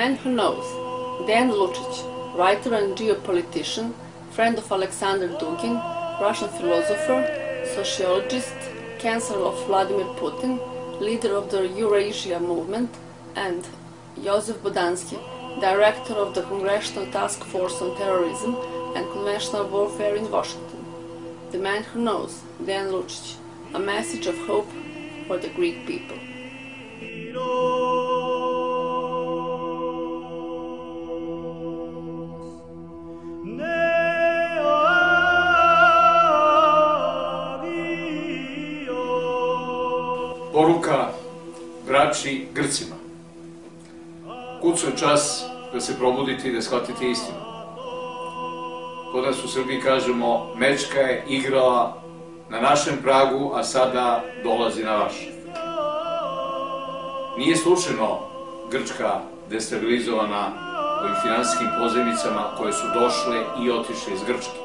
Man Who Knows, DEJAN LUČIĆ, writer and geopolitician, friend of Alexander Dugin, Russian philosopher, sociologist, counselor of Vladimir Putin, leader of the Eurasia movement, and Joseph Bodansky, director of the Congressional Task Force on Terrorism and Conventional Warfare in Washington. The Man Who Knows, DEJAN LUČIĆ, a message of hope for the Greek people. Poruka braći Grcima. Kucao je čas da se probudite i da shvatite istinu. Kod nas u Srbiji kažemo, mečka je igrala na našem pragu, a sada dolazi na vaš. Nije slučajno Grčka destabilizovana ovim finansijskim pozajmicama koje su došle i otišle iz Grčke.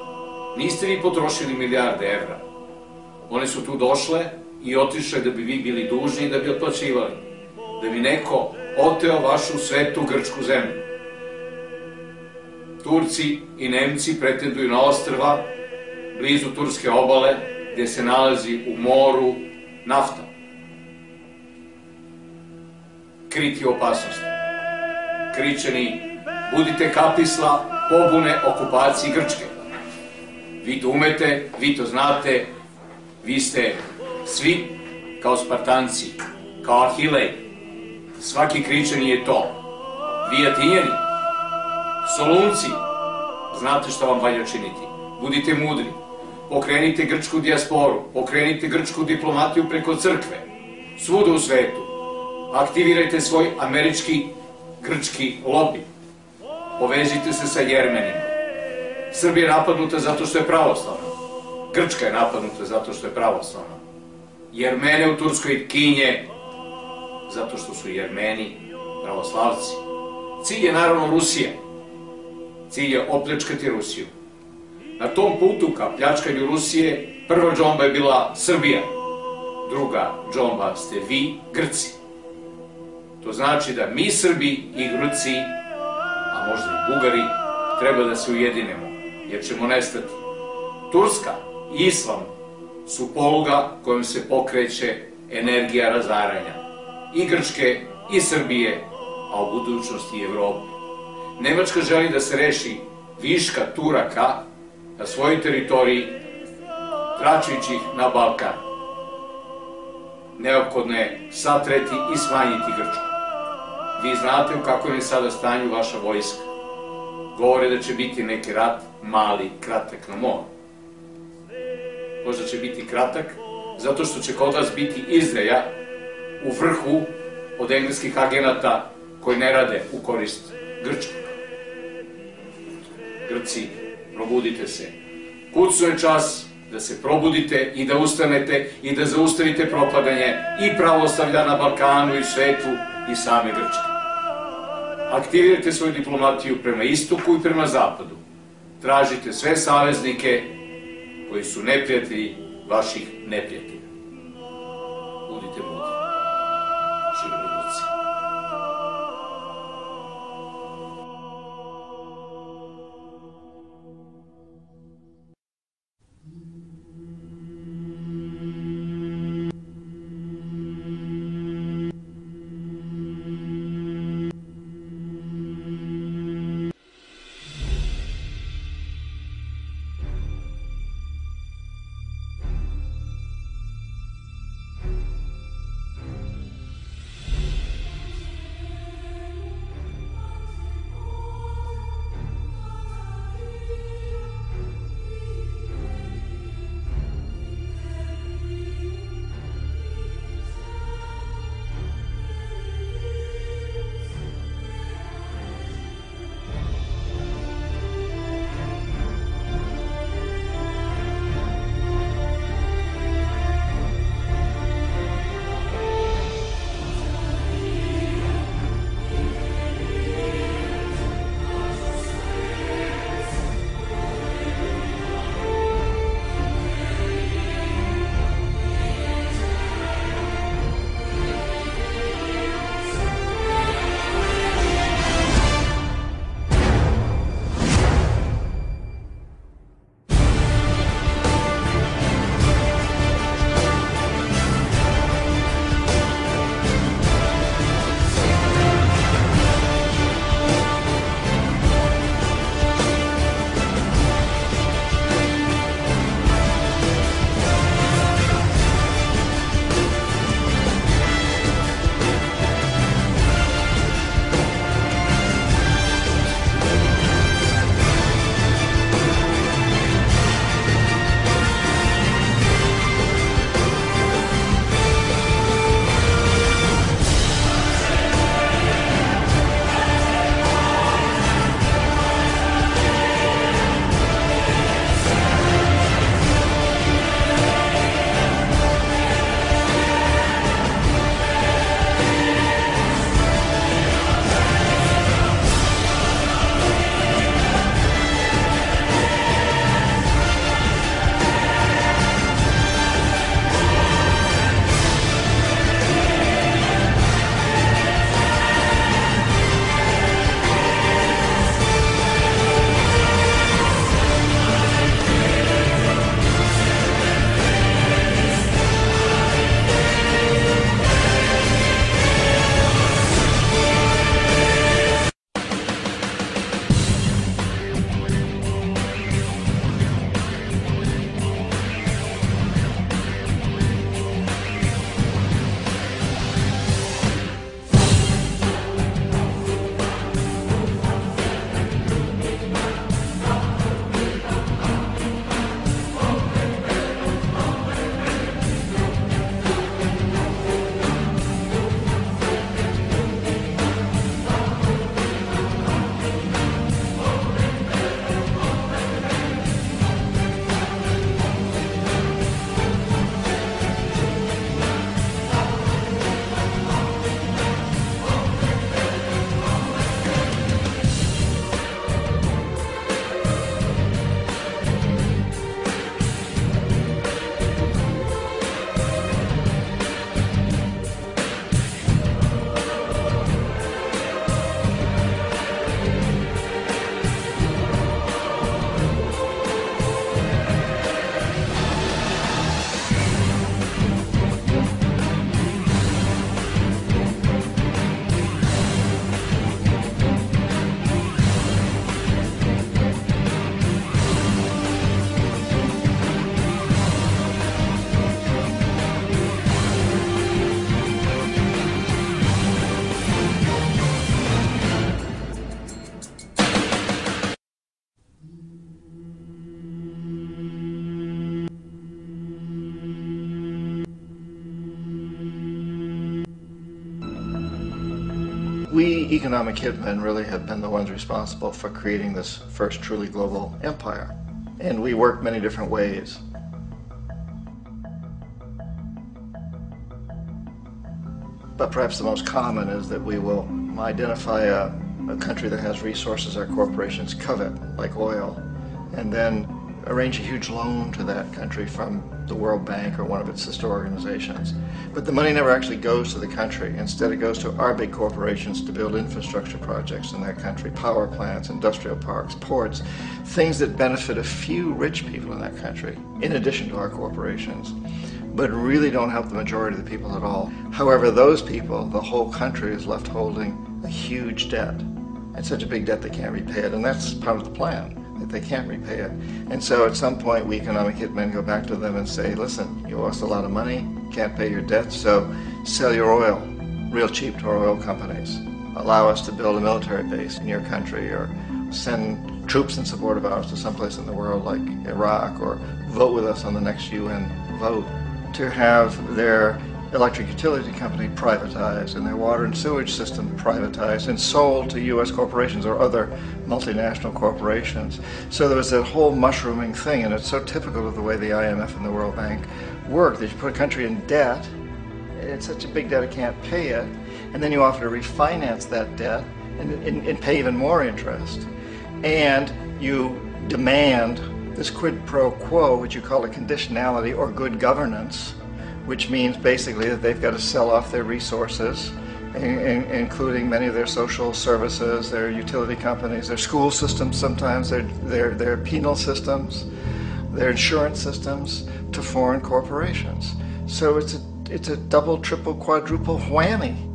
Niste vi potrošili milijarde evra. One su tu došle i otišle da bi vi bili dužni i da bi otplaćivali. Da bi neko oteo vašu svetu grčku zemlju. Turci i Nemci pretenduju na ostrva blizu turske obale gdje se nalazi u moru nafta. Kriti opasnost. Kričani, budite kapisla pobune okupaciji Grčke. Vi to umete, vi to znate, vi ste svi kao Spartanci, kao Ahilej. Svaki kričani je to. Vi Atinjani, Solunci, znate šta vam valja činiti. Budite mudri. Pokrenite grčku dijasporu, pokrenite grčku diplomatiju preko crkve, svuda u svetu. Aktivirajte svoj američki, grčki lobi. Povezite se sa Jermenima. Srbija je napadnuta zato što je pravoslavna. Grčka je napadnuta zato što je pravoslavna. Jermene u Turskoj kinje zato što su Jermeni pravoslavci. Cilj je naravno Rusija. Cilj je opljačkati Rusiju. Na tom putu ka pljačkanju Rusije prva džomba je bila Srbija. Druga džomba ste vi, Grci. To znači da mi Srbi i Grci, a možda i Bugari, treba da se ujedinemo, jer ćemo nestati. Turska i Islam su poluga kojom se pokreće energija razaranja. I Grčke, i Srbije, a u budućnosti i Evrope. Nemačka želi da se reši viška Turaka na svojoj teritoriji, tračujući ih na Balkan. Neophodno je satreti i smanjiti Grčku. Vi znate u kakvom je sada stanju vaša vojska. Govore da će biti neki rat, mali, kratak na moru. Možda će biti kratak, zato što će kod vas biti izdaja u vrhu od engleskih agenata koji ne rade u korist Grčke. Grci, probudite se. Kucao je čas da se probudite i da ustanete i da zaustavite propadanje i pravoslavlja na Balkanu i svetu i same Grčke. Aktivirajte svoju diplomatiju prema istoku i prema zapadu. Tražite sve saveznike koji su neprijatelji vaših neprijatelja. Budite mudri. Živeli Grci. economic hitmen really have been the ones responsible for creating this first truly global empire. And we work many different ways. But perhaps the most common is that we will identify a country that has resources our corporations covet, like oil, and then arrange a huge loan to that country from the World Bank or one of its sister organizations. But the money never actually goes to the country. Instead, it goes to our big corporations to build infrastructure projects in that country, power plants, industrial parks, ports, things that benefit a few rich people in that country, in addition to our corporations, but really don't help the majority of the people at all. However, those people, the whole country is left holding a huge debt. It's such a big debt they can't repay it, and that's part of the plan, that they can't repay it. And so at some point we economic hitmen go back to them and say, listen, you owe us a lot of money, can't pay your debts, so sell your oil real cheap to our oil companies. Allow us to build a military base in your country, or send troops in support of ours to someplace in the world like Iraq, or vote with us on the next UN vote. To have their electric utility company privatized and their water and sewage system privatized and sold to U.S. corporations or other multinational corporations. So there was that whole mushrooming thing, and it's so typical of the way the IMF and the World Bank work, that you put a country in debt, it's such a big debt it can't pay it, and then you offer to refinance that debt and pay even more interest. And you demand this quid pro quo, which you call a conditionality or good governance, which means basically that they've got to sell off their resources, including many of their social services, their utility companies, their school systems sometimes, their penal systems, their insurance systems, to foreign corporations. So it's a double, triple, quadruple whammy.